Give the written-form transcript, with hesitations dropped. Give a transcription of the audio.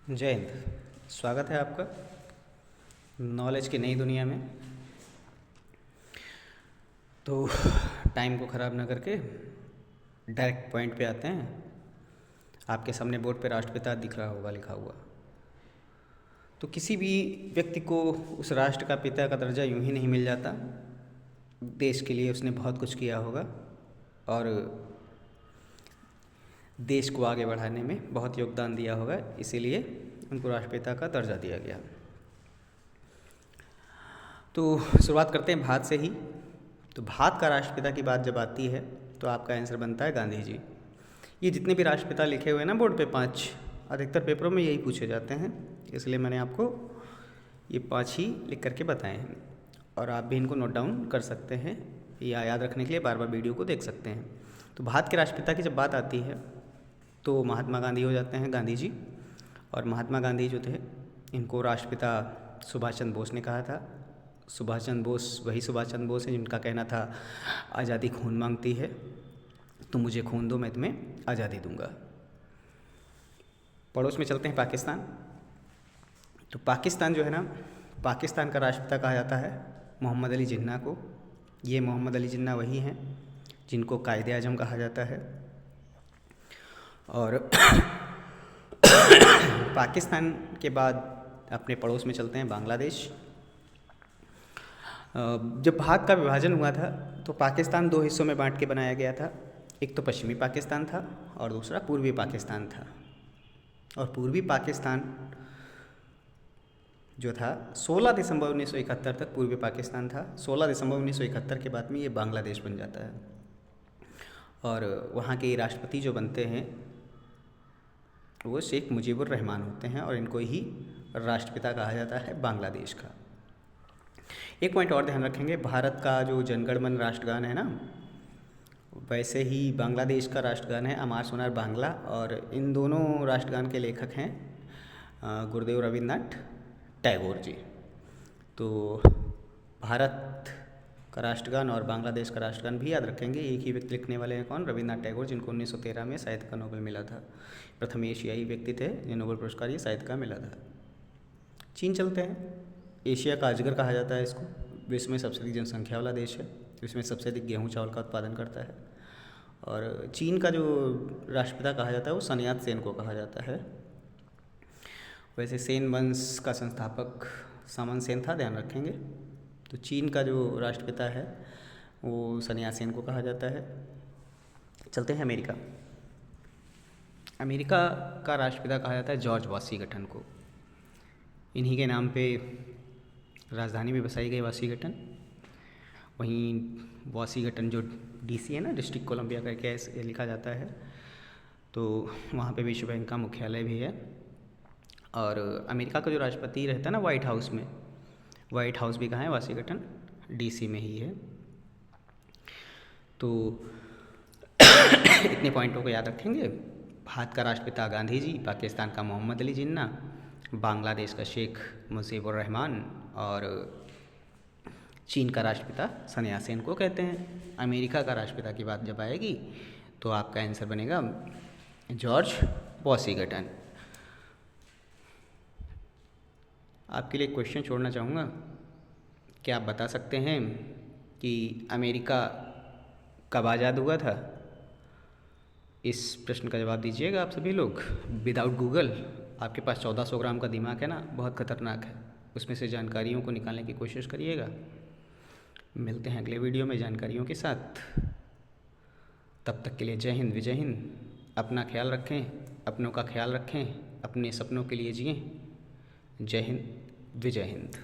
जय हिंद। स्वागत है आपका नॉलेज की नई दुनिया में। तो टाइम को ख़राब ना करके डायरेक्ट पॉइंट पे आते हैं। आपके सामने बोर्ड पे राष्ट्रपिता दिख रहा होगा लिखा हुआ। तो किसी भी व्यक्ति को उस राष्ट्र का पिता का दर्जा यूं ही नहीं मिल जाता। देश के लिए उसने बहुत कुछ किया होगा और देश को आगे बढ़ाने में बहुत योगदान दिया होगा, इसीलिए उनको राष्ट्रपिता का दर्जा दिया गया। तो शुरुआत करते हैं भारत से ही। तो भारत का राष्ट्रपिता की बात जब आती है तो आपका आंसर बनता है गांधी जी। ये जितने भी राष्ट्रपिता लिखे हुए हैं ना बोर्ड पे 5, अधिकतर पेपरों में यही पूछे जाते हैं, इसलिए मैंने आपको ये 5 ही लिख करके बताए हैं और आप भी इनको नोट डाउन कर सकते हैं या याद रखने के लिए बार बार वीडियो को देख सकते हैं। तो भारत के राष्ट्रपिता की जब बात आती है तो महात्मा गांधी हो जाते हैं, गांधी जी। और महात्मा गांधी जो थे इनको राष्ट्रपिता सुभाष चंद्र बोस ने कहा था। सुभाष चंद्र बोस वही सुभाष चंद्र बोस हैं जिनका कहना था आज़ादी खून मांगती है, तो मुझे खून दो, मैं तुम्हें आज़ादी दूंगा। पड़ोस में चलते हैं पाकिस्तान। तो पाकिस्तान जो है ना, पाकिस्तान का राष्ट्रपिता कहा जाता है मोहम्मद अली जिन्ना को। ये मोहम्मद अली जिन्ना वही हैं जिनको कायदे आज़म कहा जाता है। और पाकिस्तान के बाद अपने पड़ोस में चलते हैं बांग्लादेश। जब भारत का विभाजन हुआ था तो पाकिस्तान 2 हिस्सों में बांट के बनाया गया था। एक तो पश्चिमी पाकिस्तान था और दूसरा पूर्वी पाकिस्तान था। और पूर्वी पाकिस्तान जो था 16 दिसंबर 1971 तक पूर्वी पाकिस्तान था। 16 दिसंबर 1971 के बाद में ये बांग्लादेश बन जाता है। और वहाँ के राष्ट्रपति जो बनते हैं वो शेख मुजीबुर रहमान होते हैं और इनको ही राष्ट्रपिता कहा जाता है बांग्लादेश का। एक पॉइंट और ध्यान रखेंगे, भारत का जो जनगण मन राष्ट्रगान है ना, वैसे ही बांग्लादेश का राष्ट्रगान है अमार सोनार बांग्ला। और इन दोनों राष्ट्रगान के लेखक हैं गुरुदेव रविन्द्रनाथ टैगोर जी। तो भारत का राष्ट्रगान और बांग्लादेश का राष्ट्रगान भी याद रखेंगे। एक ही व्यक्ति लिखने वाले हैं, कौन? रविन्द्रनाथ टैगोर, जिनको 1913 में साहित्य का नोबेल मिला था। प्रथम एशियाई व्यक्ति थे जिन्हें नोबेल पुरस्कार ये साहित्य का मिला था। चीन चलते हैं। एशिया का अजगर कहा जाता है इसको। विश्व में सबसे अधिक जनसंख्या वाला देश है। विश्व में सबसे अधिक गेहूँ चावल का उत्पादन करता है। और चीन का जो राष्ट्रपिता कहा जाता है वो sun yat-sen को कहा जाता है। वैसे सेन वंश का संस्थापक सामन सेन था, ध्यान रखेंगे। तो चीन का जो राष्ट्रपिता है वो sun yat-sen को कहा जाता है। चलते हैं अमेरिका। अमेरिका का राष्ट्रपिता कहा जाता है जॉर्ज वाशिंगटन को। इन्हीं के नाम पे राजधानी भी बसाई गई वाशिंगटन। वहीं वाशिंगटन जो डीसी है ना, डिस्ट्रिक्ट कोलंबिया करके ऐसे लिखा जाता है, तो वहाँ पे विश्व बैंक का मुख्यालय भी है। और अमेरिका का जो राष्ट्रपति रहता है ना वाइट हाउस में, वाइट हाउस भी कहाँ है? वाशिंगटन डीसी में ही है। तो इतने पॉइंटों को याद रखेंगे। भारत का राष्ट्रपिता गांधी जी, पाकिस्तान का मोहम्मद अली जिन्ना, बांग्लादेश का शेख मुजीबुर रहमान और चीन का राष्ट्रपिता sun yat-sen को कहते हैं। अमेरिका का राष्ट्रपिता की बात जब आएगी तो आपका आंसर बनेगा जॉर्ज वाशिंगटन। आपके लिए क्वेश्चन छोड़ना चाहूँगा, क्या आप बता सकते हैं कि अमेरिका कब आज़ाद हुआ था? इस प्रश्न का जवाब दीजिएगा आप सभी लोग विदाउट गूगल। आपके पास 1400 ग्राम का दिमाग है ना, बहुत खतरनाक है। उसमें से जानकारियों को निकालने की कोशिश करिएगा। मिलते हैं अगले वीडियो में जानकारियों के साथ। तब तक के लिए जय हिंद, विजय हिंद। अपना ख्याल रखें, अपनों का ख्याल रखें, अपने सपनों के लिए जिएं। जय हिंद, विजय हिंद।